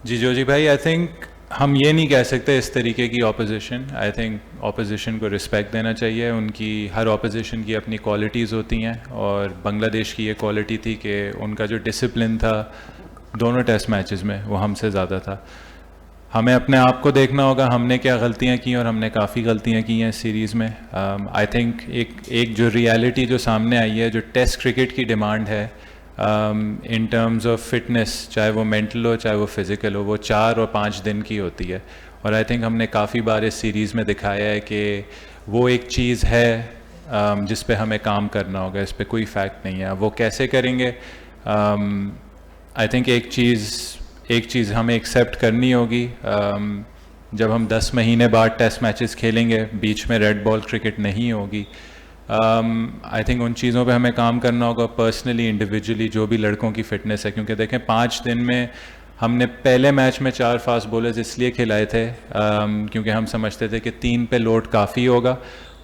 जी जोजी भाई, I think हम ये नहीं कह सकते इस तरीके की ऑपोजिशन। आई थिंक ऑपोजिशन को रिस्पेक्ट देना चाहिए, उनकी हर ऑपोजिशन की अपनी क्वालिटीज़ होती हैं, और बांग्लादेश की ये क्वालिटी थी कि उनका जो डिसिप्लिन था दोनों टेस्ट मैचेस में वो हमसे ज़्यादा था। हमें अपने आप को देखना होगा हमने क्या गलतियां की, और हमने काफ़ी गलतियां की हैं इस सीरीज़ में। आई थिंक एक जो रियलिटी जो सामने आई है, जो टेस्ट क्रिकेट की डिमांड है इन टर्म्स ऑफ फिटनेस, चाहे वो मेंटल हो चाहे वो फिज़िकल हो, वो 4 और 5 दिन की होती है। और आई थिंक हमने काफ़ी बार इस सीरीज़ में दिखाया है कि वो एक चीज़ है जिस पे हमें काम करना होगा, इस पे कोई फैक्ट नहीं है। वो कैसे करेंगे? आई थिंक एक चीज़ हमें एक्सेप्ट करनी होगी। जब हम 10 महीने बाद टेस्ट मैचेस खेलेंगे, बीच में रेड बॉल क्रिकेट नहीं होगी, आई थिंक उन चीज़ों पे हमें काम करना होगा पर्सनली, इंडिविजुअली, जो भी लड़कों की फ़िटनेस है। क्योंकि देखें 5 दिन में हमने पहले मैच में 4 फास्ट बॉलर्स इसलिए खिलाए थे क्योंकि हम समझते थे कि 3 पे लोड काफ़ी होगा,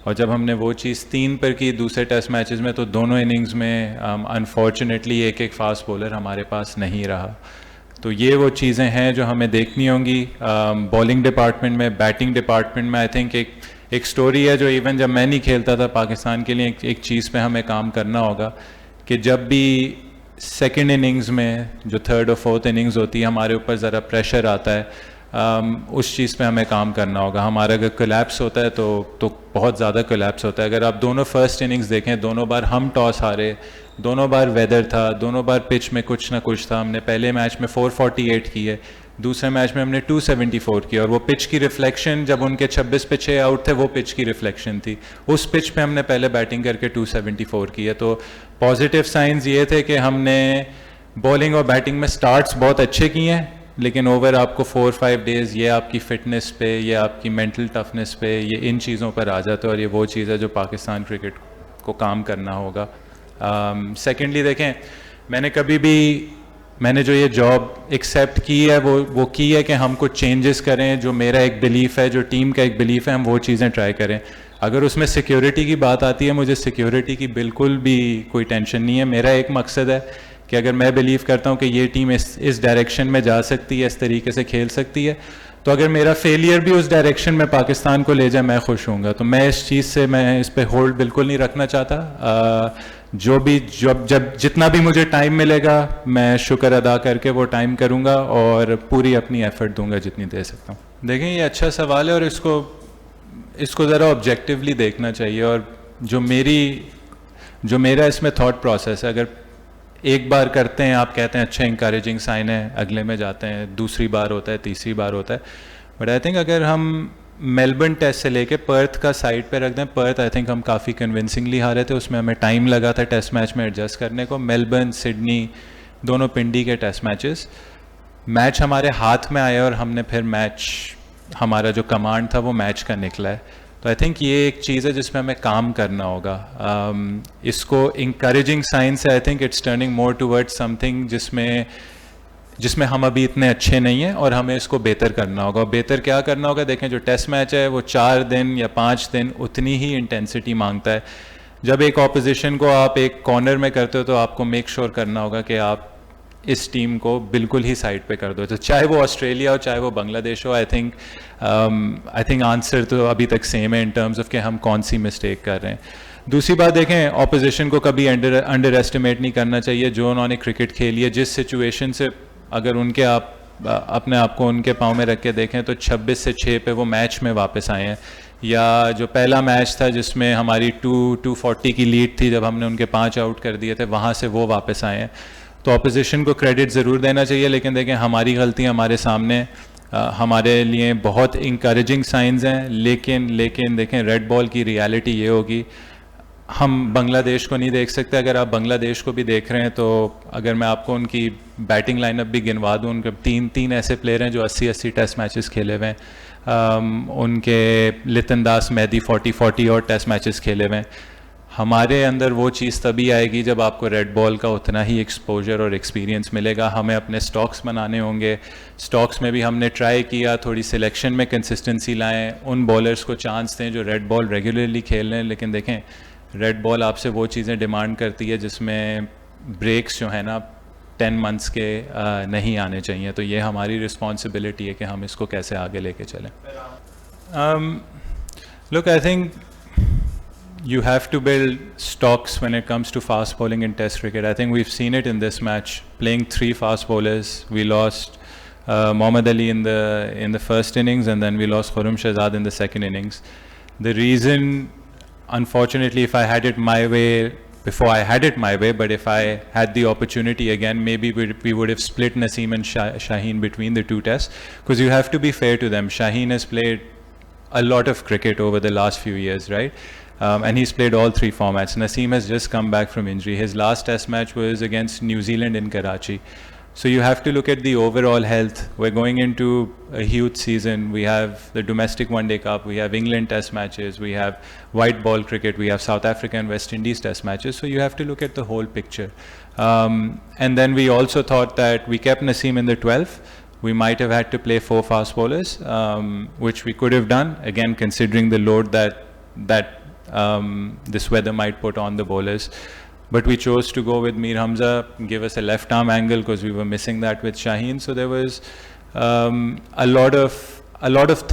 और जब हमने वो चीज़ 3 पर की दूसरे टेस्ट मैचेस में, तो दोनों इनिंग्स में अनफॉर्चुनेटली एक एक फास्ट बॉलर हमारे पास नहीं रहा। तो ये वो चीज़ें हैं जो हमें देखनी होंगी बॉलिंग डिपार्टमेंट में। बैटिंग डिपार्टमेंट में आई थिंक एक स्टोरी है जो इवन जब मैं नहीं खेलता था पाकिस्तान के लिए, एक चीज़ पे हमें काम करना होगा कि जब भी सेकंड इनिंग्स में, जो थर्ड और फोर्थ इनिंग्स होती है, हमारे ऊपर ज़रा प्रेशर आता है, उस चीज़ पे हमें काम करना होगा। हमारा अगर कोलैप्स होता है तो बहुत ज़्यादा कोलैप्स होता है। अगर आप दोनों फर्स्ट इनिंग्स देखें, दोनों बार हम टॉस हारे, दोनों बार वेदर था, दोनों बार पिच में कुछ ना कुछ था। हमने पहले मैच में 448 की है, दूसरे मैच में हमने 274 किया, और वो पिच की रिफ्लेक्शन, जब उनके 26 पे 6 आउट थे, वो पिच की रिफ्लेक्शन थी। उस पिच पे हमने पहले बैटिंग करके 274 की है। तो पॉजिटिव साइंस ये थे कि हमने बॉलिंग और बैटिंग में स्टार्ट्स बहुत अच्छे किए हैं, लेकिन ओवर आपको 4-5 डेज़ ये आपकी फ़िटनेस पे, ये आपकी मेंटल टफनेस पे, ये इन चीज़ों पर आ जाता है, और ये वो चीज़ है जो पाकिस्तान क्रिकेट को काम करना होगा। सेकेंडली देखें, मैंने जो ये जॉब एक्सेप्ट की है वो की है कि हम कुछ चेंजेस करें। जो मेरा एक बिलीफ है, जो टीम का एक बिलीफ है, हम वो चीज़ें ट्राई करें। अगर उसमें सिक्योरिटी की बात आती है, मुझे सिक्योरिटी की बिल्कुल भी कोई टेंशन नहीं है। मेरा एक मकसद है कि अगर मैं बिलीव करता हूँ कि ये टीम इस डायरेक्शन में जा सकती है, इस तरीके से खेल सकती है, तो अगर मेरा फेलियर भी उस डायरेक्शन में पाकिस्तान को ले जाए, मैं खुश हूँगा। तो मैं इस चीज़ से, मैं इस पे होल्ड बिल्कुल नहीं रखना चाहता। जब जितना भी मुझे टाइम मिलेगा, मैं शुक्र अदा करके वो टाइम करूँगा, और पूरी अपनी एफर्ट दूंगा जितनी दे सकता हूँ। देखें, ये अच्छा सवाल है, और इसको ज़रा ऑब्जेक्टिवली देखना चाहिए। और जो मेरा इसमें थॉट प्रोसेस है, अगर एक बार करते हैं, आप कहते हैं अच्छा इंकरेजिंग साइन है, अगले में जाते हैं, दूसरी बार होता है, तीसरी बार होता है। बट आई थिंक अगर हम मेलबर्न टेस्ट से लेके पर्थ का साइड पे रख दें, पर्थ आई थिंक हम काफ़ी कन्विंसिंगली हारे थे, उसमें हमें टाइम लगा था टेस्ट मैच में एडजस्ट करने को। मेलबर्न, सिडनी, दोनों पिंडी के टेस्ट मैच हमारे हाथ में आए, और हमने फिर हमारा जो कमांड था वो मैच का निकला है। तो आई थिंक ये एक चीज़ है जिसमें हमें काम करना होगा। इसको इंकरेजिंग साइन से I think it's turning more towards something जिसमें हम अभी इतने अच्छे नहीं हैं, और हमें इसको बेहतर करना होगा। और बेहतर क्या करना होगा? देखें, जो टेस्ट मैच है वो 4 दिन या 5 दिन उतनी ही इंटेंसिटी मांगता है। जब एक ऑपोजिशन को आप एक कॉर्नर में करते हो, तो आपको मेक श्योर करना होगा कि आप इस टीम को बिल्कुल ही साइड पे कर दो। तो चाहे वो ऑस्ट्रेलिया हो, चाहे वो बांग्लादेश हो, आई थिंक आंसर तो अभी तक सेम है इन टर्म्स ऑफ कि हम कौन सी मिस्टेक कर रहे हैं। दूसरी बात, देखें, ऑपोजिशन को कभी अंडर एस्टिमेट नहीं करना चाहिए। जो उन्होंने क्रिकेट खेली है, जिस सिचुएशन से, अगर अपने आप को उनके पाँव में रख के देखें, तो 26 से 6 पे वो मैच में वापस आए हैं। या जो पहला मैच था जिसमें हमारी 240 की लीड थी, जब हमने उनके 5 आउट कर दिए थे, वहाँ से वो वापस आए हैं। तो ऑपोजिशन को क्रेडिट ज़रूर देना चाहिए, लेकिन देखें, हमारी गलतियाँ हमारे सामने हमारे लिए बहुत इंकरेजिंग साइंस हैं। लेकिन देखें, रेड बॉल की रियलिटी ये होगी, हम बांग्लादेश को नहीं देख सकते। अगर आप बांग्लादेश को भी देख रहे हैं, तो अगर मैं आपको उनकी बैटिंग लाइनअप भी गिनवा दूं, उनके तीन ऐसे प्लेयर हैं जो 80 टेस्ट मैचेस खेले हुए हैं। उनके लितन दास, मेहदी 40 और टेस्ट मैचेस खेले हुए हैं। हमारे अंदर वो चीज़ तभी आएगी जब आपको रेड बॉल का उतना ही एक्सपोजर और एक्सपीरियंस मिलेगा। हमें अपने स्टॉक्स बनाने होंगे। स्टॉक्स में भी हमने ट्राई किया, थोड़ी सिलेक्शन में कंसिस्टेंसी लाएं, उन बॉलर्स को चांस दें जो रेड बॉल रेगुलरली खेल रहे हैं। लेकिन देखें, रेड बॉल आपसे वो चीज़ें डिमांड करती है जिसमें ब्रेक्स जो है ना 10 months के नहीं आने चाहिए. तो ये हमारी रिस्पॉन्सिबिलिटी है कि हम इसको कैसे आगे लेके चलें. Look, I think you have to build stocks when it comes to fast bowling in Test cricket. I think we've seen it in this match. Playing 3 fast bowlers, we lost Mohammad Ali in the first innings, and then we lost Khurram Shahzad in the second innings. The reason, unfortunately, if I had it my way, before I had it my way, but if I had the opportunity again, maybe we would have split Naseem and Shaheen between the 2 tests, because you have to be fair to them. Shaheen has played a lot of cricket over the last few years, right? And he's played all 3 formats. Naseem has just come back from injury. His last test match was against New Zealand in Karachi. So you have to look at the overall health. We're going into a huge season. We have the domestic one-day cup. We have England test matches. We have white ball cricket. We have South Africa and West Indies test matches. So you have to look at the whole picture. And then we also thought that we kept Naseem in the 12th. We might have had to play 4 fast bowlers, which we could have done, again considering the load that this weather might put on the bowlers. But we chose to go with Mir Hamza, give us a left arm angle because we were missing that with Shaheen. So there was a lot of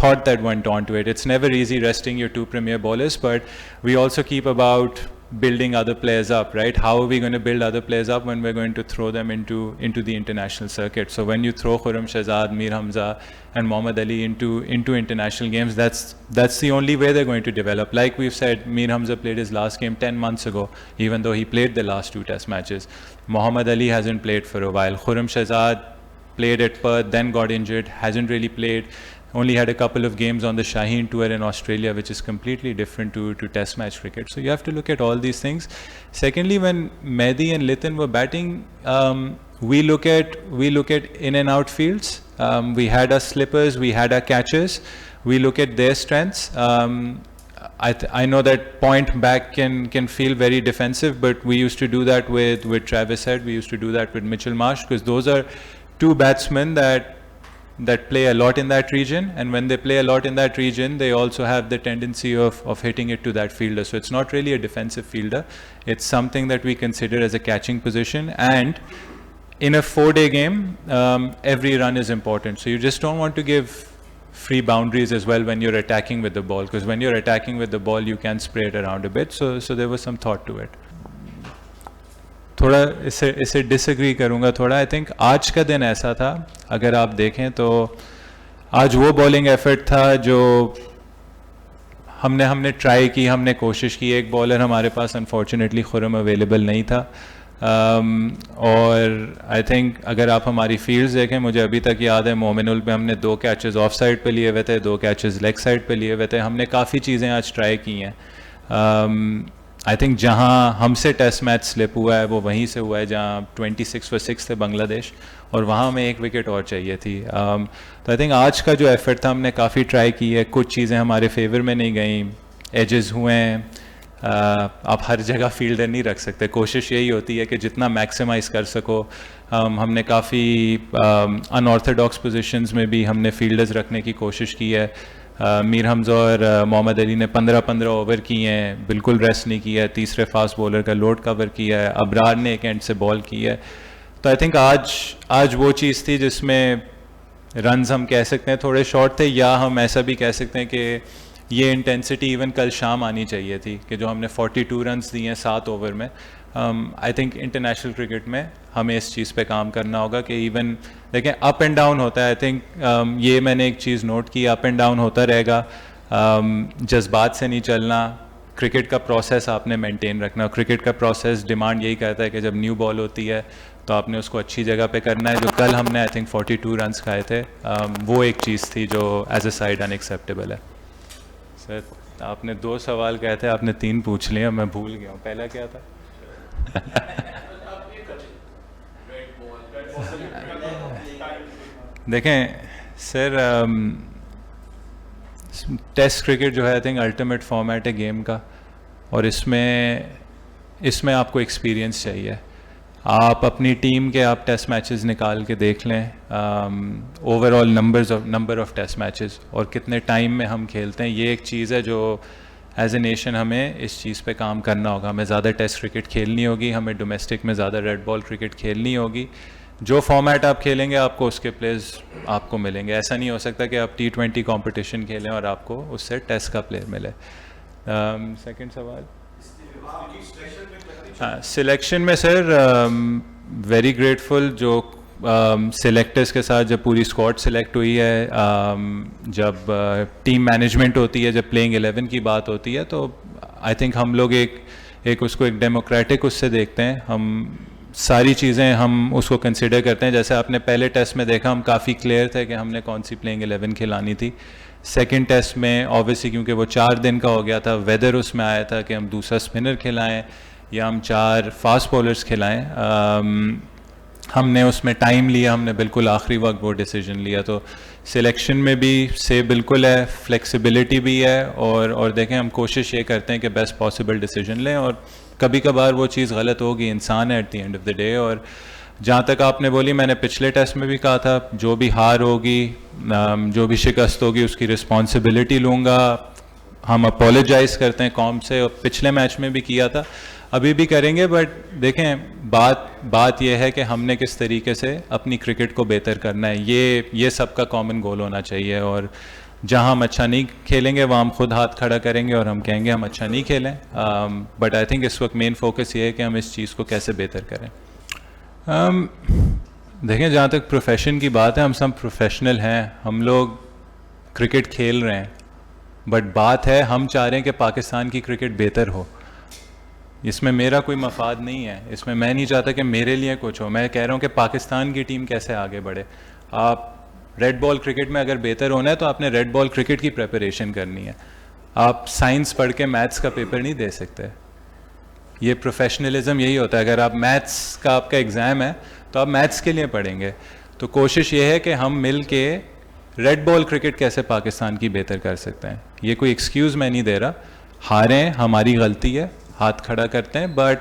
thought that went on to it. It's never easy resting your 2 premier bowlers, but we also keep about building other players up, right? How are we going to build other players up when we're going to throw them into the international circuit? So when you throw Khurram Shahzad, Mir Hamza and Mohammad Ali into international games, that's the only way they're going to develop. Like we've said, Mir Hamza played his last game 10 months ago, even though he played the last 2 test matches. Mohammad Ali hasn't played for a while. Khurram Shahzad played at Perth, then got injured, hasn't really played. Only had a couple of games on the Shaheen Tour in Australia, which is completely different to test match cricket. So you have to look at all these things. Secondly, when Mehdi and Litan were batting, we look at in and out fields. We had our slippers, we had our catchers. We look at their strengths. I know that point back can feel very defensive, but we used to do that with Travis Head. We used to do that with Mitchell Marsh, because those are 2 batsmen that play a lot in that region, and when they play a lot in that region, they also have the tendency of hitting it to that fielder. So it's not really a defensive fielder. It's something that we consider as a catching position. And in a 4-day game, every run is important. So you just don't want to give free boundaries as well when you're attacking with the ball, because when you're attacking with the ball, you can spray it around a bit. So there was some thought to it. थोड़ा इसे disagree करूँगा थोड़ा. I think आज का दिन ऐसा था, अगर आप देखें तो आज वो बॉलिंग एफर्ट था जो हमने ट्राई की, हमने कोशिश की. एक बॉलर हमारे पास अनफॉर्चुनेटली खुर्रम अवेलेबल नहीं था. और आई थिंक अगर आप हमारी फील्ड्स देखें, मुझे अभी तक याद है मोमिनुल पे हमने 2 कैचेस ऑफ साइड पे लिए हुए थे, 2 कैचेस लेग साइड पे लिए हुए थे. हमने काफ़ी चीज़ें आज ट्राई की हैं. आई थिंक जहाँ हमसे टेस्ट मैच स्लिप हुआ है वो वहीं से हुआ है जहाँ 26 for 6 थे बांग्लादेश, और वहाँ हमें 1 विकेट और चाहिए थी. तो आई थिंक आज का जो एफर्ट था, हमने काफ़ी ट्राई की है. कुछ चीज़ें हमारे फेवर में नहीं गई, एजेस हुए हैं. आप हर जगह फील्डर नहीं रख सकते. कोशिश यही होती है कि जितना मैक्सिमाइज़ कर सको. हमने काफ़ी अनऑर्थोडॉक्स पोजीशंस में भी हमने फील्डर्स रखने की कोशिश की है. मीर हमजा और मोहम्मद अली ने 15-15 ओवर किए हैं, बिल्कुल रेस्ट नहीं किया है. तीसरे फास्ट बॉलर का लोड कवर किया है. अबरार ने एक एंड से बॉल की है. तो आई थिंक आज वो चीज़ थी जिसमें रन्स हम कह सकते हैं थोड़े शॉर्ट थे, या हम ऐसा भी कह सकते हैं कि ये इंटेंसिटी इवन कल शाम आनी चाहिए थी, कि जो हमने 42 रन्स दिए हैं 7 ओवर में. आई थिंक इंटरनेशनल क्रिकेट में हमें इस चीज़ पे काम करना होगा कि इवन देखें अप एंड डाउन होता है. आई थिंक ये मैंने एक चीज़ नोट की, अप एंड डाउन होता रहेगा. जज्बात से नहीं चलना. क्रिकेट का प्रोसेस आपने मेंटेन रखना. क्रिकेट का प्रोसेस डिमांड यही करता है कि जब न्यू बॉल होती है तो आपने उसको अच्छी जगह पे करना है. जो कल हमने आई थिंक 42 रन्स खाए थे, वो एक चीज़ थी जो एज अ साइड अनएक्सेप्टेबल है. सर आपने 2 सवाल कहे थे, आपने 3 पूछ लिया, मैं भूल गया हूँ. पहला क्या था? देखें सर, टेस्ट क्रिकेट जो है आई थिंक अल्टीमेट फॉर्मेट है गेम का, और इसमें आपको एक्सपीरियंस चाहिए. आप अपनी टीम के आप टेस्ट मैचेस निकाल के देख लें, overall number of test matches और कितने टाइम में हम खेलते हैं. ये एक चीज़ है जो एज ए नेशन हमें इस चीज़ पे काम करना होगा. हमें ज़्यादा टेस्ट क्रिकेट खेलनी होगी, हमें डोमेस्टिक में ज़्यादा रेड बॉल क्रिकेट खेलनी होगी. जो फॉर्मेट आप खेलेंगे आपको उसके प्लेयर्स आपको मिलेंगे। ऐसा नहीं हो सकता कि आप T20 कंपटीशन खेलें और आपको उससे टेस्ट का प्लेयर मिले। सेकंड सवाल, हाँ सिलेक्शन में सर वेरी ग्रेटफुल जो सिलेक्टर्स के साथ जब पूरी स्क्वाड सिलेक्ट हुई है, जब टीम मैनेजमेंट होती है, जब प्लेइंग 11 की बात होती है, तो आई थिंक हम लोग एक उसको एक डेमोक्रेटिक उससे देखते हैं। हम सारी चीज़ें हम उसको कंसिडर करते हैं। जैसे आपने पहले टेस्ट में देखा हम काफ़ी क्लियर थे कि हमने कौन सी प्लेइंग 11 खिलानी थी। सेकंड टेस्ट में ऑब्वियसली क्योंकि वो 4 दिन का हो गया था, वेदर उसमें आया था कि हम दूसरा स्पिनर खिलाएं या हम 4 फास्ट बॉलर्स खिलाएं। हमने उसमें टाइम लिया, हमने बिल्कुल आखिरी वक्त वो डिसीजन लिया। तो सिलेक्शन में भी से बिल्कुल है, फ्लेक्सिबिलिटी भी है, और देखें हम कोशिश ये करते हैं कि बेस्ट पॉसिबल डिसीजन लें, और कभी कभार वो चीज़ गलत होगी, इंसान है at the end of the day. और जहाँ तक आपने बोली, मैंने पिछले टेस्ट में भी कहा था, जो भी हार होगी, जो भी शिकस्त होगी, उसकी रिस्पॉन्सिबिलिटी लूँगा। हम अपोलोजाइज़ करते हैं कौम से, और पिछले मैच में भी किया था, अभी भी करेंगे। बट देखें बात यह है कि हमने किस तरीके से अपनी क्रिकेट को बेहतर करना है, ये सबका कॉमन गोल होना चाहिए। और जहां हम अच्छा नहीं खेलेंगे वहाँ हम खुद हाथ खड़ा करेंगे और हम कहेंगे हम अच्छा नहीं खेलें। बट आई थिंक इस वक्त मेन फोकस ये है कि हम इस चीज़ को कैसे बेहतर करें। देखें जहाँ तक प्रोफेशन की बात है, हम सब प्रोफेशनल हैं, हम लोग क्रिकेट खेल रहे हैं, बट बात है हम चाह रहे हैं कि पाकिस्तान की क्रिकेट बेहतर हो। इसमें मेरा कोई मफाद नहीं है, इसमें मैं नहीं चाहता कि मेरे लिए कुछ हो। मैं कह रहा हूँ कि पाकिस्तान की टीम कैसे आगे बढ़े। आप रेड बॉल क्रिकेट में अगर बेहतर होना है तो आपने रेड बॉल क्रिकेट की प्रिपरेशन करनी है। आप साइंस पढ़ के मैथ्स का पेपर नहीं दे सकते। ये प्रोफेशनलिज्म यही होता है। अगर आप मैथ्स का आपका एग्ज़ाम है तो आप मैथ्स के लिए पढ़ेंगे। तो कोशिश ये है कि हम मिल के रेड बॉल क्रिकेट कैसे पाकिस्तान की बेहतर कर सकते हैं। ये कोई एक्सक्यूज़ मैं नहीं दे रहा, हारें हमारी गलती है, हाथ खड़ा करते हैं, बट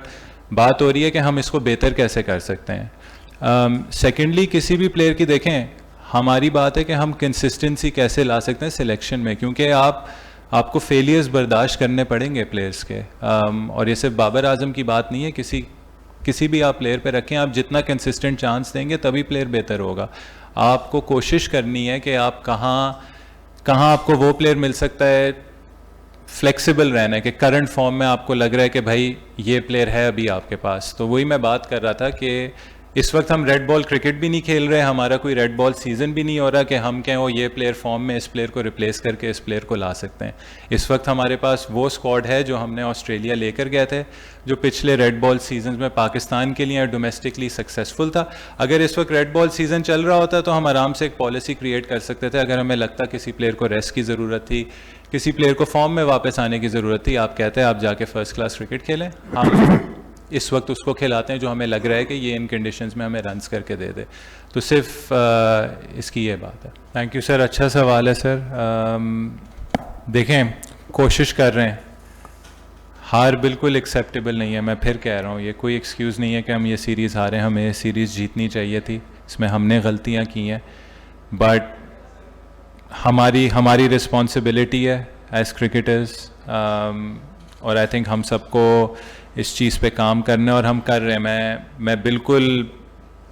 बात हो रही है कि हम इसको बेहतर कैसे कर सकते हैं। सेकेंडली किसी भी प्लेयर की देखें, हमारी बात है कि हम कंसिस्टेंसी कैसे ला सकते हैं सिलेक्शन में, क्योंकि आपको फेलियर्स बर्दाश्त करने पड़ेंगे प्लेयर्स के। और ये सिर्फ बाबर आजम की बात नहीं है, किसी भी आप प्लेयर पे रखें, आप जितना कंसिस्टेंट चांस देंगे तभी प्लेयर बेहतर होगा। आपको कोशिश करनी है कि आप कहाँ आपको वो प्लेयर मिल सकता है, फ्लेक्सिबल रहना है कि करंट फॉर्म में आपको लग रहा है कि भाई ये प्लेयर है अभी आपके पास। तो वही मैं बात कर रहा था कि इस वक्त हम रेड बॉल क्रिकेट भी नहीं खेल रहे, हमारा कोई रेड बॉल सीज़न भी नहीं हो रहा कि हम कहें वो ये प्लेयर फॉर्म में इस प्लेयर को रिप्लेस करके इस प्लेयर को ला सकते हैं। इस वक्त हमारे पास वो स्क्वाड है जो हमने ऑस्ट्रेलिया लेकर गए थे, जो पिछले रेड बॉल सीजन में पाकिस्तान के लिए डोमेस्टिकली सक्सेसफुल था। अगर इस वक्त रेड बॉल सीज़न चल रहा होता तो हम आराम से एक पॉलिसी क्रिएट कर सकते थे। अगर हमें लगता किसी प्लेयर को रेस्ट की ज़रूरत थी, किसी प्लेयर को फॉर्म में वापस आने की ज़रूरत थी, आप कहते हैं आप जाके फर्स्ट क्लास क्रिकेट खेलें, हम इस वक्त उसको खिलाते हैं जो हमें लग रहा है कि ये इन कंडीशंस में हमें रन्स करके दे दे। तो सिर्फ इसकी ये बात है। थैंक यू सर, अच्छा सवाल है सर। देखें कोशिश कर रहे हैं, हार बिल्कुल एक्सेप्टेबल नहीं है। मैं फिर कह रहा हूँ ये कोई एक्सक्यूज़ नहीं है कि हम ये सीरीज़ हारे, हमें ये सीरीज़ जीतनी चाहिए थी, इसमें हमने गलतियाँ की हैं, बट हमारी रिस्पॉन्सिबिलिटी है एज क्रिकेटर्स। और आई थिंक हम सबको इस चीज़ पे काम करना है और हम कर रहे हैं। मैं बिल्कुल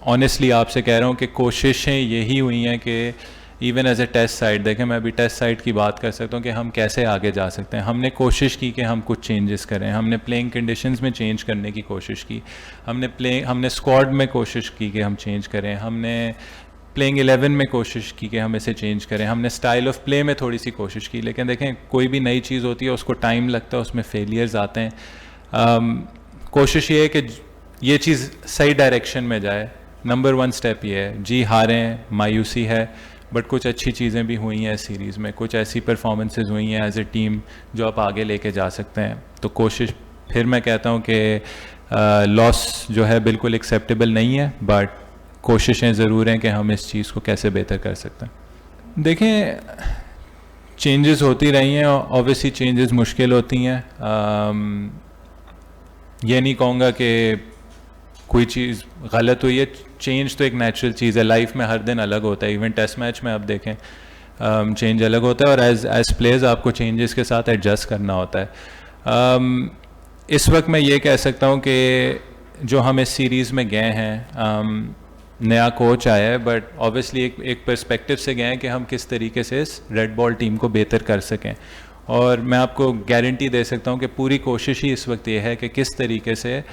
ऑनेस्टली आपसे कह रहा हूँ कि कोशिशें यही हुई हैं कि even as a test side, देखें मैं अभी टेस्ट साइड की बात कर सकता हूँ कि हम कैसे आगे जा सकते हैं। हमने कोशिश की कि हम कुछ चेंजेस करें, हमने प्लेइंग कंडीशंस में चेंज करने की कोशिश की, हमने स्क्वाड में कोशिश की कि हम चेंज करें, हमने प्लेइंग 11 में कोशिश की कि हम इसे चेंज करें, हमने स्टाइल ऑफ प्ले में थोड़ी सी कोशिश की। लेकिन देखें कोई भी नई चीज़ होती है उसको टाइम लगता है, उसमें फेलियर्स आते हैं। कोशिश ये है कि ये चीज़ सही डायरेक्शन में जाए। नंबर 1 स्टेप ये है, जी हारें, मायूसी है, बट कुछ अच्छी चीज़ें भी हुई हैं सीरीज़ में, कुछ ऐसी परफॉर्मेंसेज हुई हैं एज ए टीम जो आप आगे लेके जा सकते हैं। तो कोशिश फिर मैं कहता हूँ कि लॉस जो है बिल्कुल एक्सेप्टेबल नहीं है, बट कोशिशें ज़रूर हैं कि हम इस चीज़ को कैसे बेहतर कर सकते हैं। देखें चेंजेस होती रही हैं, ऑब्वियसली चेंजेस मुश्किल होती हैं। ये नहीं कहूँगा कि कोई चीज़ गलत हुई है, चेंज तो एक नेचुरल चीज़ है, लाइफ में हर दिन अलग होता है। इवन टेस्ट मैच में आप देखें चेंज अलग होता है, और एज प्लेयर्स आपको चेंजेस के साथ एडजस्ट करना होता है। इस वक्त मैं ये कह सकता हूँ कि जो हम इस सीरीज़ में गए हैं, नया कोच आया है, बट ऑब्वियसली एक पर्सपेक्टिव से गए हैं कि हम किस तरीके से इस रेड बॉल टीम को बेहतर कर सकें। और मैं आपको गारंटी दे सकता हूं कि पूरी कोशिश ही इस वक्त ये है कि किस तरीके से,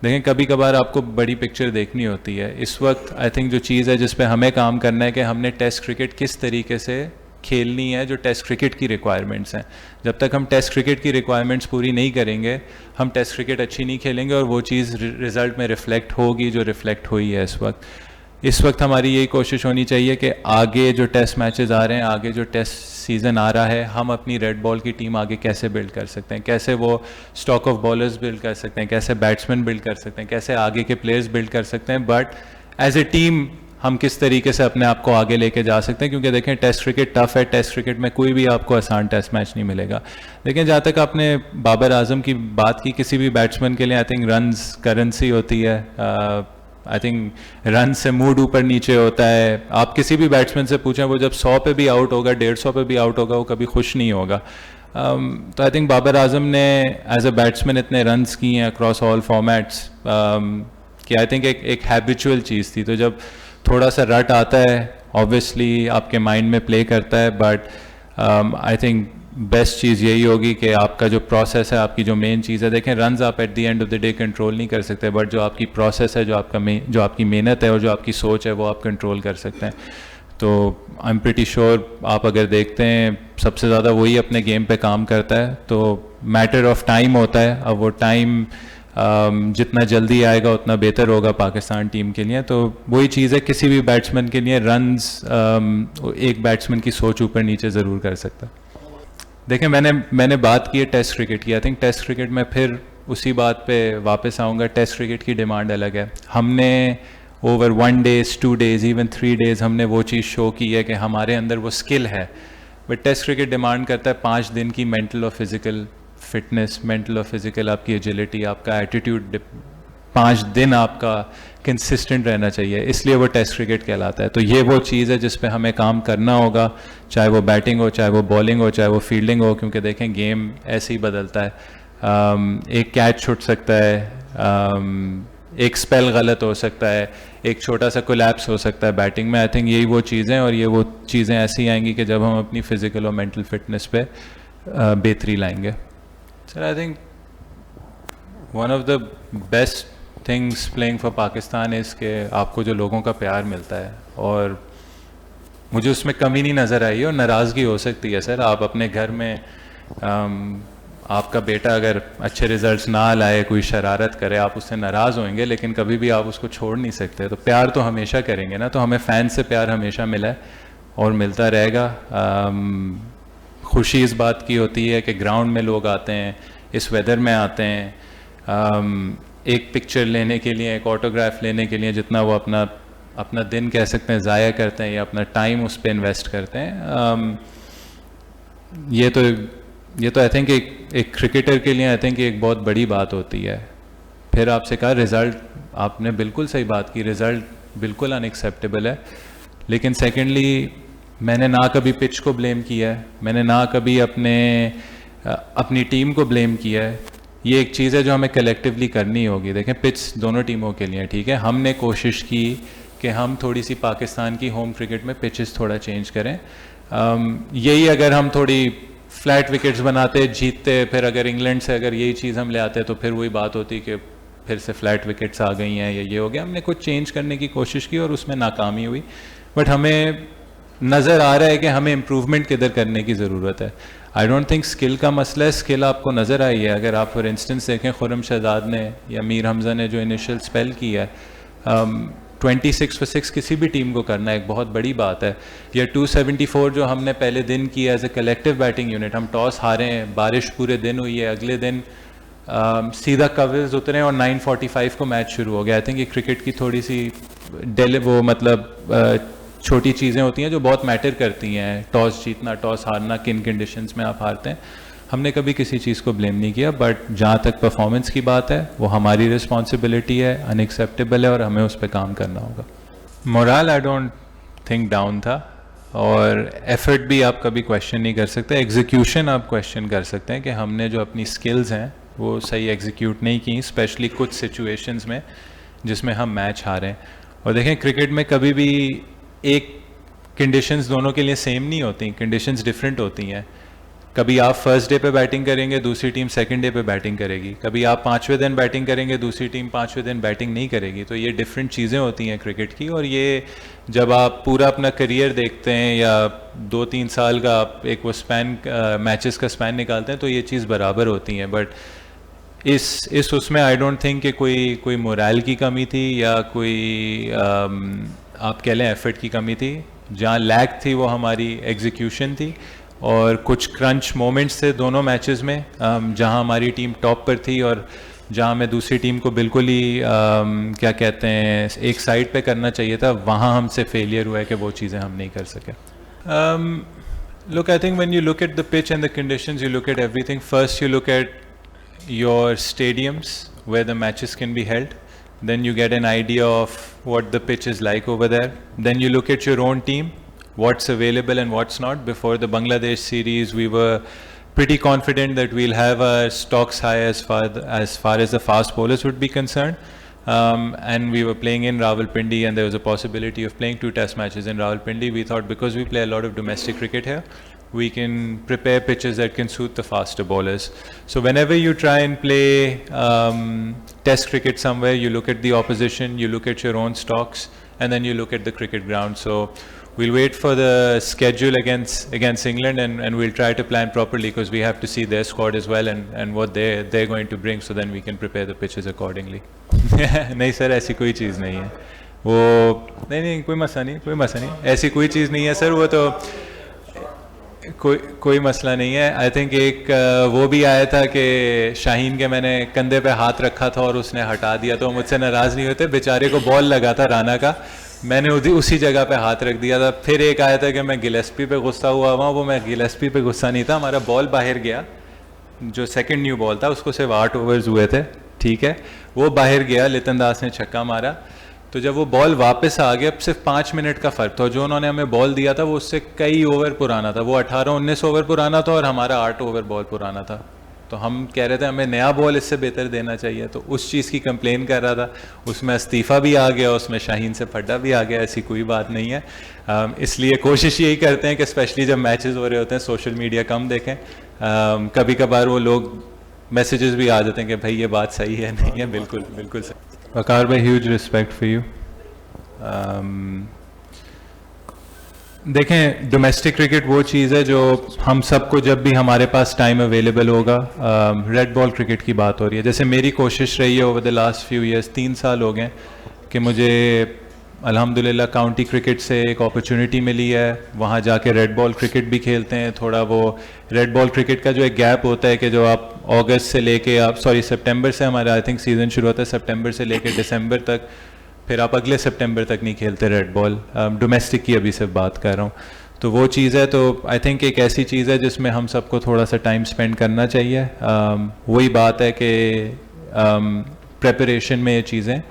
देखें कभी कभार आपको बड़ी पिक्चर देखनी होती है। इस वक्त आई थिंक जो चीज़ है जिस पे हमें काम करना है कि हमने टेस्ट क्रिकेट किस तरीके से खेलनी है, जो टेस्ट क्रिकेट की रिक्वायरमेंट्स हैं। जब तक हम टेस्ट क्रिकेट की रिक्वायरमेंट्स पूरी नहीं करेंगे, हम टेस्ट क्रिकेट अच्छी नहीं खेलेंगे और वो चीज़ रिज़ल्ट में रिफ्लेक्ट होगी जो रिफ्लेक्ट हुई है इस वक्त। इस वक्त हमारी यही कोशिश होनी चाहिए कि आगे जो टेस्ट मैचेस आ रहे हैं, आगे जो टेस्ट सीज़न आ रहा है, हम अपनी रेड बॉल की टीम आगे कैसे बिल्ड कर सकते हैं, कैसे वो स्टॉक ऑफ बॉलर्स बिल्ड कर सकते हैं, कैसे बैट्समैन बिल्ड कर सकते हैं, कैसे आगे के प्लेयर्स बिल्ड कर सकते हैं, बट एज ए टीम हम किस तरीके से अपने आप को आगे लेके जा सकते हैं। क्योंकि देखें टेस्ट क्रिकेट टफ है, टेस्ट क्रिकेट में कोई भी आपको आसान टेस्ट मैच नहीं मिलेगा। लेकिन जहाँ तक आपने बाबर आजम की बात की, किसी भी बैट्समैन के लिए आई थिंक रन्स करेंसी होती है। आई थिंक रन से मूड ऊपर नीचे होता है। आप किसी भी बैट्समैन से पूछें, वो जब 100 पे भी आउट होगा, 150 पे भी आउट होगा, वो कभी खुश नहीं होगा। तो आई थिंक बाबर आजम ने एज अ बैट्समैन इतने रन्स किए हैं अक्रॉस ऑल फॉर्मेट्स कि आई थिंक एक हैबिचुअल चीज़ थी। तो जब थोड़ा सा रट आता है, ऑब्वियसली आपके माइंड में प्ले करता है, बट आई थिंक बेस्ट चीज़ यही होगी कि आपका जो प्रोसेस है, आपकी जो मेन चीज़ है, देखें रन्स आप at the end of the day control नहीं कर सकते, बट जो आपकी प्रोसेस है, जो आपकी मेहनत है और जो आपकी सोच है, वो आप कंट्रोल कर सकते हैं। तो आई एम प्रिटी श्योर आप अगर देखते हैं सबसे ज़्यादा वही अपने गेम पे काम करता है। तो मैटर ऑफ टाइम होता है। अब वो टाइम जितना जल्दी आएगा उतना बेहतर होगा पाकिस्तान टीम के लिए। तो वही चीज़ है, किसी भी बैट्समैन के लिए रन्स एक बैट्समैन की सोच ऊपर नीचे ज़रूर कर सकता है। देखें मैंने बात की है टेस्ट क्रिकेट की। आई थिंक टेस्ट क्रिकेट में फिर उसी बात पे वापस आऊँगा। टेस्ट क्रिकेट की डिमांड अलग है। हमने over 1 days 2 days even 3 days हमने वो चीज़ शो की है कि हमारे अंदर वो स्किल है। बट टेस्ट क्रिकेट डिमांड करता है 5 दिन की मेंटल और फिज़िकल फिटनेस, मेंटल और फिज़िकल आपकी एजिलिटी, आपका एटीट्यूड, 5 दिन आपका कंसिस्टेंट रहना चाहिए, इसलिए वो टेस्ट क्रिकेट कहलाता है। तो ये वो चीज़ है जिस पे हमें काम करना होगा, चाहे वो बैटिंग हो, चाहे वो बॉलिंग हो, चाहे वो फील्डिंग हो। क्योंकि देखें गेम ऐसे ही बदलता है। एक कैच छूट सकता है, एक स्पेल गलत हो सकता है, एक छोटा सा कोलैप्स हो सकता है बैटिंग में। आई थिंक यही वो चीज़ें, और ये वो चीज़ें ऐसी आएंगी कि जब हम अपनी फ़िज़िकल और मेंटल फिटनेस पे बेहतरी लाएंगे। Sir I think one of the best things playing for Pakistan is कि आपको जो लोगों का प्यार मिलता है, और मुझे उसमें कमी नहीं नज़र आई है। और नाराज़गी हो सकती है सर, आप अपने घर में आपका बेटा अगर अच्छे रिजल्ट्स ना लाए, कोई शरारत करे, आप उससे नाराज़ होंगे, लेकिन कभी भी आप उसको छोड़ नहीं सकते। तो प्यार तो हमेशा करेंगे ना। तो हमें फ़ैन से प्यार हमेशा मिला है और मिलता रहेगा। खुशी इस बात की होती है कि ग्राउंड में लोग आते हैं, इस वेदर में आते हैं, एक पिक्चर लेने के लिए, एक ऑटोग्राफ लेने के लिए जितना वो अपना दिन कह सकते हैं ज़ाया करते हैं या अपना टाइम उस पर इन्वेस्ट करते हैं। ये तो आई थिंक एक क्रिकेटर के लिए आई थिंक एक बहुत बड़ी बात होती है। फिर आपसे कहा रिज़ल्ट, आपने बिल्कुल सही बात की, रिज़ल्ट बिल्कुल अनएक्सेप्टेबल है। लेकिन सेकेंडली मैंने ना कभी पिच को ब्लेम किया है, मैंने ना कभी अपनी टीम को ब्लेम किया है। ये एक चीज़ है जो हमें कलेक्टिवली करनी होगी। देखें पिच दोनों टीमों के लिए ठीक है। हमने कोशिश की कि हम थोड़ी सी पाकिस्तान की होम क्रिकेट में पिचेस थोड़ा चेंज करें। यही अगर हम थोड़ी फ्लैट विकेट्स बनाते, जीतते, फिर अगर इंग्लैंड से अगर यही चीज़ हम ले आते तो फिर वही बात होती कि फिर से फ्लैट विकेट्स आ गई हैं या ये हो गया। हमने कुछ चेंज करने की कोशिश की और उसमें नाकामी हुई। बट हमें नज़र आ रहा है कि हमें इम्प्रूवमेंट किधर करने की ज़रूरत है। आई डोंट थिंक स्किल का मसला है, स्किल आपको नज़र आई है। अगर आप फॉर इंस्टेंस देखें खुर्रम शहजाद ने या मीर हमज़ा ने जो इनिशियल स्पेल किया है, 26 for 6 किसी भी टीम को करना एक बहुत बड़ी बात है। या 274 जो हमने पहले दिन किया as a collective batting unit, हम टॉस हारे हैं, बारिश पूरे दिन हुई है, अगले दिन सीधा कवर्स उतरे और 9:45 को मैच शुरू हो गया। आई थिंक ये क्रिकेट की थोड़ी सी छोटी चीज़ें होती हैं जो बहुत मैटर करती हैं। टॉस जीतना, टॉस हारना, किन कंडीशंस में आप हारते हैं। हमने कभी किसी चीज़ को ब्लेम नहीं किया। बट जहाँ तक परफॉर्मेंस की बात है वो हमारी रिस्पॉन्सिबिलिटी है, अनएक्सेप्टेबल है और हमें उस पर काम करना होगा। Moral I don't think down था, और एफर्ट भी आप कभी क्वेश्चन नहीं कर सकते। एग्जीक्यूशन आप क्वेश्चन कर सकते हैं कि हमने जो अपनी स्किल्स हैं वो सही एग्जीक्यूट नहीं की, स्पेशली कुछ सिचुएशंस में जिसमें हम मैच हारे हैं। और देखें क्रिकेट में कभी भी एक कंडीशंस दोनों के लिए सेम नहीं होती, कंडीशंस डिफरेंट होती हैं। कभी आप फर्स्ट डे पे बैटिंग करेंगे, दूसरी टीम सेकंड डे पे बैटिंग करेगी। कभी आप 5वें दिन बैटिंग करेंगे, दूसरी टीम 5वें दिन बैटिंग नहीं करेगी। तो ये डिफरेंट चीज़ें होती हैं क्रिकेट की। और ये जब आप पूरा अपना करियर देखते हैं या 2-3 साल का आप एक वो स्पैन मैचेस का स्पैन निकालते हैं, तो ये चीज़ बराबर होती हैं। बट इस उसमें आई डोंट थिंक कि कोई मोरल की कमी थी या कोई आप कह लें एफर्ट की कमी थी। जहाँ लैग थी वो हमारी एग्जीक्यूशन थी, और कुछ क्रंच मोमेंट्स थे दोनों मैचेस में, जहाँ हमारी टीम टॉप पर थी और जहाँ हमें दूसरी टीम को बिल्कुल ही क्या कहते हैं एक साइड पे करना चाहिए था, वहाँ हमसे फेलियर हुआ है कि वो चीज़ें हम नहीं कर सके। Look, I think when you look at the pitch and the conditions, you look at everything. First, you look at your stadiums where the matches can be held. Then you get an idea of what the pitch is like over there. Then you look at your own team, what's available and what's not. Before the Bangladesh series, we were pretty confident that we'll have our stocks high as far as the fast bowlers would be concerned. And we were playing in Rawalpindi, and there was a possibility of playing 2 test matches in Rawalpindi. We thought because we play a lot of domestic cricket here, we can prepare pitches that can suit the faster bowlers. So whenever you try and play test cricket somewhere, you look at the opposition, you look at your own stocks, and then you look at the cricket ground. So we'll wait for the schedule against England, and we'll try to plan properly, because we have to see their squad as well and what they're going to bring, so then we can prepare the pitches accordingly. नहीं sir, ऐसी कोई चीज़ नहीं है वो, नहीं कोई मसला नहीं, ऐसी कोई चीज़ नहीं है सर, वो तो कोई मसला नहीं है। आई थिंक एक वो भी आया था कि शाहीन के मैंने कंधे पे हाथ रखा था और उसने हटा दिया, तो मुझसे नाराज़ नहीं होते। बेचारे को बॉल लगा था राना का, मैंने उसी जगह पे हाथ रख दिया था। फिर एक आया था कि मैं गिलेस्पी पे गुस्सा हुआ हुआ, वो मैं गिलेस्पी पे गुस्सा नहीं था, हमारा बॉल बाहर गया, जो सेकंड न्यू बॉल था उसको सिर्फ 8 ओवर्स हुए थे, ठीक है, वो बाहर गया, लितन दास ने छक्का मारा। तो जब वो बॉल वापस आ गया, सिर्फ 5 मिनट का फ़र्क था, जो उन्होंने हमें बॉल दिया था वो उससे कई ओवर पुराना था, वो 18-19 ओवर पुराना था और हमारा 8 ओवर बॉल पुराना था। तो हम कह रहे थे हमें नया बॉल इससे बेहतर देना चाहिए, तो उस चीज़ की कंप्लेन कर रहा था। उसमें इस्तीफ़ा भी आ गया, उसमें शाहीन से फड्डा भी आ गया, ऐसी कोई बात नहीं है। इसलिए कोशिश यही करते हैं कि स्पेशली जब मैचेस हो रहे होते हैं सोशल मीडिया कम देखें। कभी कभार वो लोग मैसेजेस भी आ जाते हैं कि भाई ये बात सही है, नहीं है, बिल्कुल सही। वकार भाई, ह्यूज रिस्पेक्ट फॉर यू। देखें, डोमेस्टिक क्रिकेट वो चीज़ है जो हम सबको जब भी हमारे पास टाइम अवेलेबल होगा, रेड बॉल क्रिकेट की बात हो रही है। जैसे मेरी कोशिश रही है over the last few years, 3 साल हो गए कि मुझे अल्हम्दुलिल्लाह काउंटी क्रिकेट से एक अपॉर्चुनिटी मिली है, वहाँ जाके रेड बॉल क्रिकेट भी खेलते हैं। थोड़ा वो रेड बॉल क्रिकेट का जो एक गैप होता है कि जो आप अगस्त से लेके सितंबर से हमारा आई थिंक सीज़न शुरू होता है, सितंबर से लेके दिसंबर तक, फिर आप अगले सितंबर तक नहीं खेलते रेड बॉल। डोमेस्टिक की अभी सिर्फ बात कर रहा हूँ, तो वो चीज़ है। तो आई थिंक एक ऐसी चीज़ है जिसमें हम सबको थोड़ा सा टाइम स्पेंड करना चाहिए। वही बात है कि प्रेपरेशन में ये चीज़ें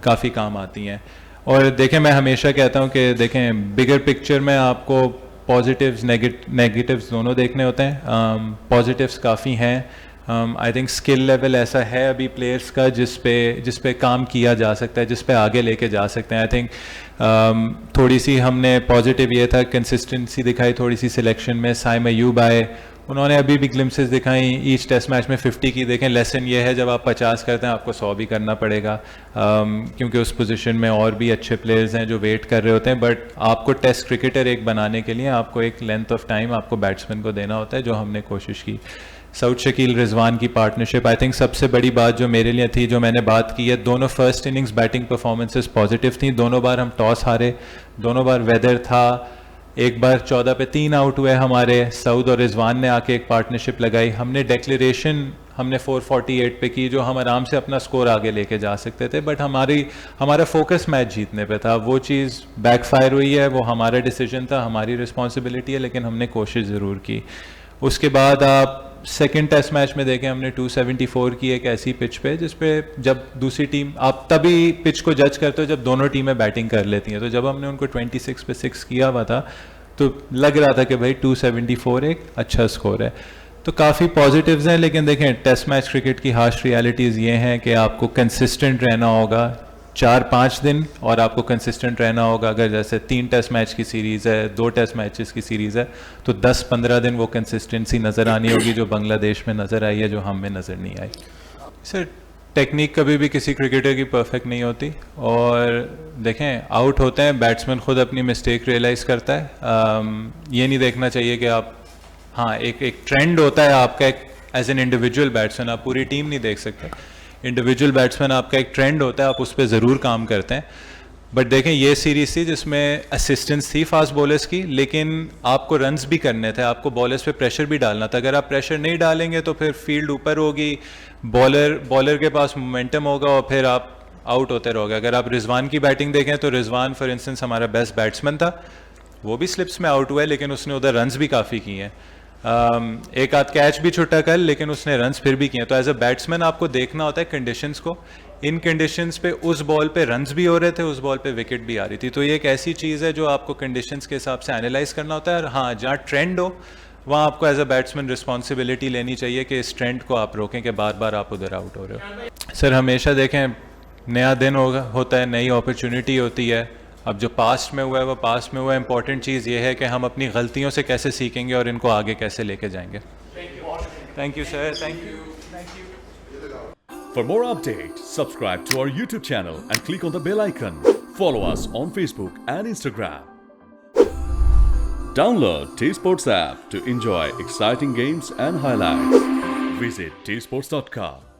काफ़ी काम आती हैं। और देखें, मैं हमेशा कहता हूँ कि देखें, बिगर पिक्चर में आपको पॉजिटिव्स नेगेटिव्स दोनों देखने होते हैं। पॉजिटिव्स काफ़ी हैं। आई थिंक स्किल लेवल ऐसा है अभी प्लेयर्स का जिस पे काम किया जा सकता है, जिस पे आगे लेके जा सकते हैं। आई थिंक थोड़ी सी हमने पॉजिटिव ये था, कंसिस्टेंसी दिखाई थोड़ी सी सिलेक्शन में। साइम अयूब आए, उन्होंने अभी भी ग्लिम्सेस दिखाई, ईच टेस्ट मैच में 50 की। देखें, लेसन ये है जब आप 50 करते हैं आपको 100 भी करना पड़ेगा, क्योंकि उस पोजीशन में और भी अच्छे प्लेयर्स हैं जो वेट कर रहे होते हैं। बट आपको टेस्ट क्रिकेटर एक बनाने के लिए आपको एक लेंथ ऑफ टाइम आपको बैट्समैन को देना होता है, जो हमने कोशिश की। सऊद शकील रिजवान की पार्टनरशिप, आई थिंक सबसे बड़ी बात जो मेरे लिए थी, जो मैंने बात की है, दोनों first innings batting performances positive थी। दोनों बार हम टॉस हारे, दोनों बार वेदर था। एक बार 14 पे 3 आउट हुए हमारे, सऊद और रिजवान ने आके एक पार्टनरशिप लगाई। हमने डेक्लेरेशन 448 पे की, जो हम आराम से अपना स्कोर आगे लेके जा सकते थे, बट हमारा फोकस मैच जीतने पे था। वो चीज़ बैकफायर हुई है, वो हमारा डिसीजन था, हमारी रिस्पॉन्सिबिलिटी है, लेकिन हमने कोशिश ज़रूर की। उसके बाद आप सेकेंड टेस्ट मैच में देखें, हमने 274 की एक ऐसी पिच पे जिस पे जब दूसरी टीम, आप तभी पिच को जज करते हो जब दोनों टीमें बैटिंग कर लेती हैं। तो जब हमने उनको 26 पे 6 किया हुआ था, तो लग रहा था कि भाई 274 एक अच्छा स्कोर है। तो काफ़ी पॉजिटिव्स हैं, लेकिन देखें, टेस्ट मैच क्रिकेट की हार्श रियलिटीज़ ये हैं कि आपको कंसिस्टेंट रहना होगा। 4-5 दिन और आपको कंसिस्टेंट रहना होगा। अगर जैसे 3 टेस्ट मैच की सीरीज़ है, 2 टेस्ट मैचेस की सीरीज़ है, तो 10-15 दिन वो कंसिस्टेंसी नज़र आनी होगी जो बांग्लादेश में नज़र आई है, जो हम में नज़र नहीं आई। सर टेक्निक कभी भी किसी क्रिकेटर की परफेक्ट नहीं होती, और देखें आउट होते हैं बैट्समैन खुद अपनी मिस्टेक रियलाइज़ करता है। ये नहीं देखना चाहिए कि आप, हाँ एक ट्रेंड होता है आपका, एक एज एन इंडिविजुअल बैट्समैन आप पूरी टीम नहीं देख सकते, इंडिविजुअल बैट्समैन आपका एक ट्रेंड होता है, आप उस पर ज़रूर काम करते हैं। बट देखें ये सीरीज थी जिसमें असिस्टेंस थी फास्ट बॉलर्स की, लेकिन आपको रन्स भी करने थे, आपको बॉलर्स पे प्रेशर भी डालना था। अगर आप प्रेशर नहीं डालेंगे तो फिर फील्ड ऊपर होगी, बॉलर के पास मोमेंटम होगा और फिर आप आउट होते रहोगे। अगर आप रिजवान की बैटिंग देखें तो रिजवान फॉर इंस्टेंस हमारा बेस्ट बैट्समैन था, वो भी स्लिप्स में आउट हुआ है, लेकिन उसने उधर रन्स भी काफ़ी किए हैं। एक आध कैच भी छुट्टा कल, लेकिन उसने रन्स फिर भी किए। तो एज अ बैट्समैन आपको देखना होता है कंडीशंस को, इन कंडीशंस पे उस बॉल पे रन्स भी हो रहे थे, उस बॉल पे विकेट भी आ रही थी। तो ये एक ऐसी चीज़ है जो आपको कंडीशंस के हिसाब से एनालाइज करना होता है। और हाँ, जहाँ ट्रेंड हो वहाँ आपको एज अ बैट्समैन रिस्पॉन्सिबिलिटी लेनी चाहिए कि इस ट्रेंड को आप रोकें कि बार बार आप उधर आउट हो रहे हो। सर हमेशा देखें नया दिन होता है, नई अपॉर्चुनिटी होती है। अब जो पास्ट में हुआ है वो पास्ट में हुआ है, इंपॉर्टेंट चीज़ ये है कि हम अपनी गलतियों से कैसे सीखेंगे और इनको आगे कैसे लेके जाएंगे। Thank you sir, thank you. For more updates, subscribe to our YouTube channel and click on the bell icon. Follow us on Facebook and Instagram. Download T-Sports app to enjoy exciting games and highlights. Visit tsports.com.